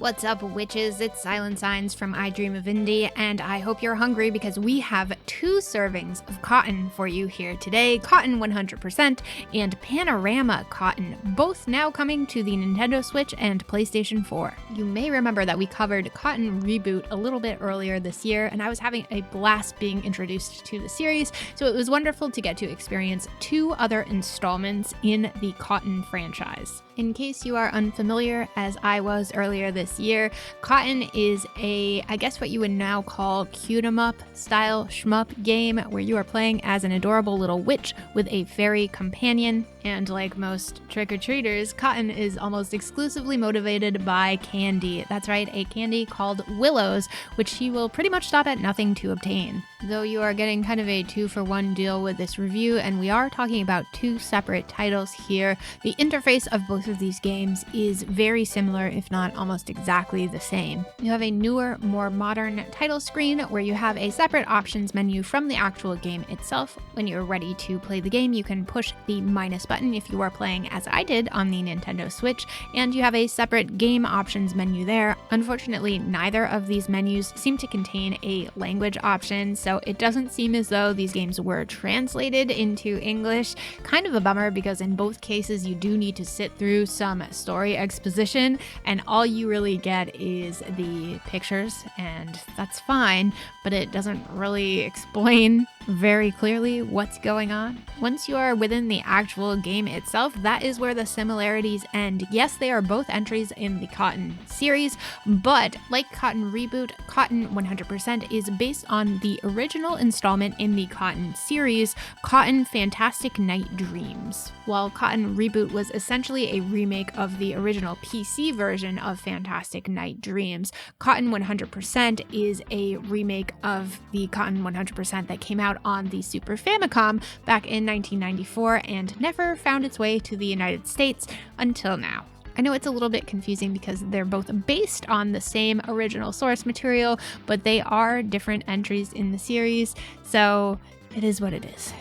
What's up, witches? It's Silent Signs from I Dream of Indie, and I hope you're hungry because we have 2 servings of Cotton for you here today. Cotton 100% and Panorama Cotton, both now coming to the Nintendo Switch and PlayStation 4. You may remember that we covered Cotton Reboot a little bit earlier this year, and I was having a blast being introduced to the series, so it was wonderful to get to experience 2 other installments in the Cotton franchise. In case you are unfamiliar, as I was earlier this year, Cotton is I guess what you would now call cute-em-up style shmup game where you are playing as an adorable little witch with a fairy companion. And like most trick-or-treaters, Cotton is almost exclusively motivated by candy. That's right, a candy called Willows, which he will pretty much stop at nothing to obtain. Though you are getting kind of a 2-for-1 deal with this review, and we are talking about 2 separate titles here, the interface of both of these games is very similar, if not almost exactly the same. You have a newer, more modern title screen where you have a separate options menu from the actual game itself. When you're ready to play the game, you can push the minus button if you are playing as I did on the Nintendo Switch, and you have a separate game options menu there. Unfortunately, neither of these menus seem to contain a language option, so it doesn't seem as though these games were translated into English. Kind of a bummer because in both cases you do need to sit through some story exposition, and all you really get is the pictures, and that's fine, but it doesn't really explain very clearly what's going on. Once you are within the actual game itself, that is where the similarities end. Yes, they are both entries in the Cotton series, but like Cotton Reboot, Cotton 100% is based on the original installment in the Cotton series, Cotton Fantastic Night Dreams. While Cotton Reboot was essentially a remake of the original PC version of Fantastic Night Dreams, Cotton 100% is a remake of the Cotton 100% that came out on the Super Famicom back in 1994 and never found its way to the United States until now. I know it's a little bit confusing because they're both based on the same original source material, but they are different entries in the series, so it is what it is.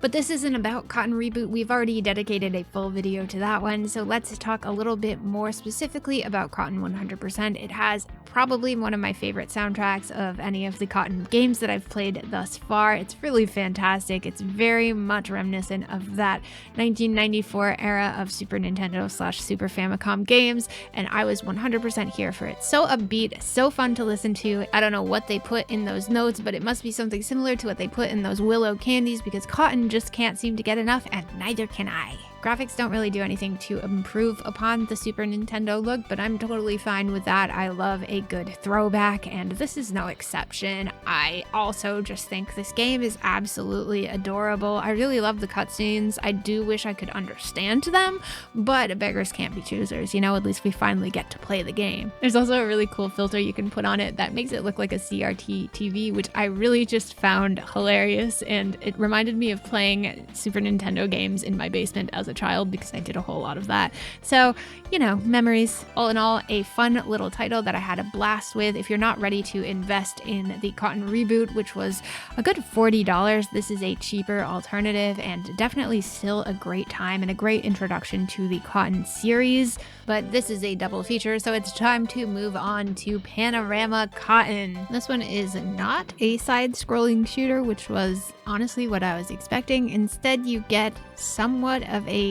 But this isn't about Cotton Reboot. We've already dedicated a full video to that one, so let's talk a little bit more specifically about Cotton 100%. It has probably one of my favorite soundtracks of any of the Cotton games that I've played thus far. It's really fantastic. It's very much reminiscent of that 1994 era of Super Nintendo / Super Famicom games, and I was 100% here for it. So upbeat, so fun to listen to. I don't know what they put in those notes, but it must be something similar to what they put in those Willow candies because Cotton just can't seem to get enough, and neither can I. Graphics don't really do anything to improve upon the Super Nintendo look, but I'm totally fine with that. I love a good throwback, and this is no exception. I also just think this game is absolutely adorable. I really love the cutscenes. I do wish I could understand them, but beggars can't be choosers, you know? At least we finally get to play the game. There's also a really cool filter you can put on it that makes it look like a CRT TV, which I really just found hilarious, and it reminded me of playing Super Nintendo games in my basement as a child because I did a whole lot of that. So, you know, memories. All in all, a fun little title that I had a blast with. If you're not ready to invest in the Cotton Reboot, which was a good $40, this is a cheaper alternative and definitely still a great time and a great introduction to the Cotton series. But this is a double feature, so it's time to move on to Panorama Cotton. This one is not a side-scrolling shooter, which was honestly what I was expecting. Instead, you get somewhat of a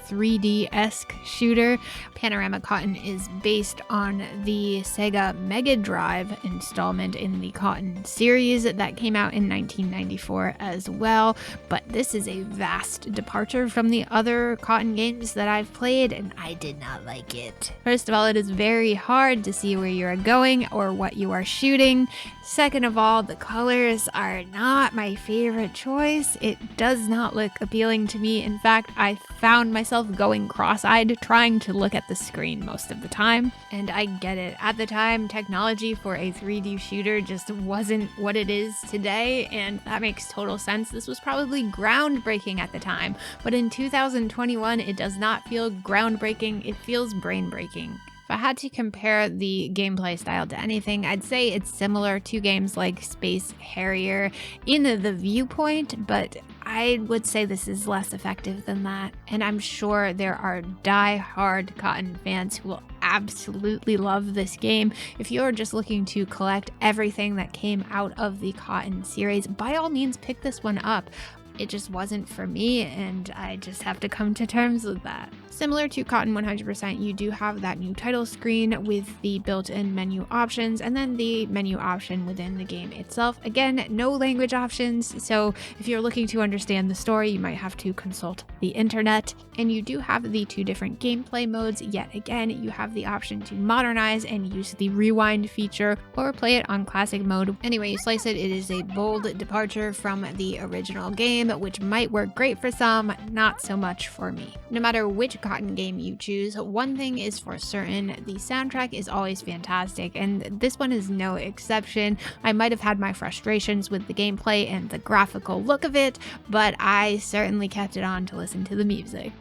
3D-esque shooter. Panorama Cotton is based on the Sega Mega Drive installment in the Cotton series that came out in 1994 as well, but this is a vast departure from the other Cotton games that I've played, and I did not like it. First of all, it is very hard to see where you are going or what you are shooting. Second of all, the colors are not my favorite choice. It does not look appealing to me. In fact, I found myself going cross-eyed trying to look at the screen most of the time. And I get it. At the time, technology for a 3D shooter just wasn't what it is today, and that makes total sense. This was probably groundbreaking at the time, but in 2021, it does not feel groundbreaking. It feels brain-breaking. If I had to compare the gameplay style to anything, I'd say it's similar to games like Space Harrier in the viewpoint, but I would say this is less effective than that. And I'm sure there are die-hard Cotton fans who will absolutely love this game. If you're just looking to collect everything that came out of the Cotton series, by all means pick this one up. It just wasn't for me, and I just have to come to terms with that. Similar to Cotton 100%, you do have that new title screen with the built-in menu options and then the menu option within the game itself. Again, no language options, so if you're looking to understand the story, you might have to consult the internet. And you do have the 2 different gameplay modes. Yet again, you have the option to modernize and use the rewind feature or play it on classic mode. Anyway you slice it, it is a bold departure from the original game, which might work great for some, not so much for me. No matter which Cotton game you choose, one thing is for certain: the soundtrack is always fantastic, and this one is no exception. I might have had my frustrations with the gameplay and the graphical look of it, but I certainly kept it on to listen to the music.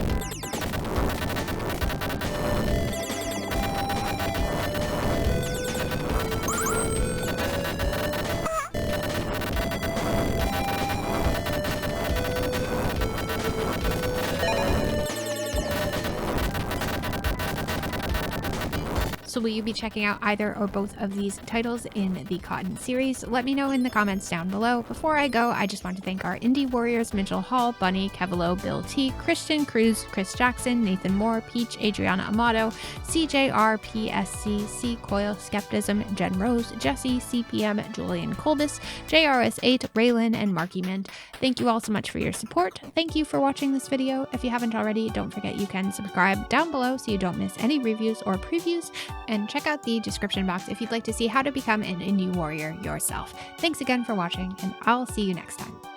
So will you be checking out either or both of these titles in the Cotton series? Let me know in the comments down below. Before I go, I just want to thank our indie warriors: Mitchell Hall, Bunny, Kevilo, Bill T, Christian Cruz, Chris Jackson, Nathan Moore, Peach, Adriana Amato, CJR, PSC, C Coil, Skepticism, Jen Rose, Jesse, CPM, Julian Colbus, JRS8, Raylan, and Marky Mint. Thank you all so much for your support. Thank you for watching this video. If you haven't already, don't forget you can subscribe down below so you don't miss any reviews or previews. And check out the description box if you'd like to see how to become an indie warrior yourself. Thanks again for watching, and I'll see you next time.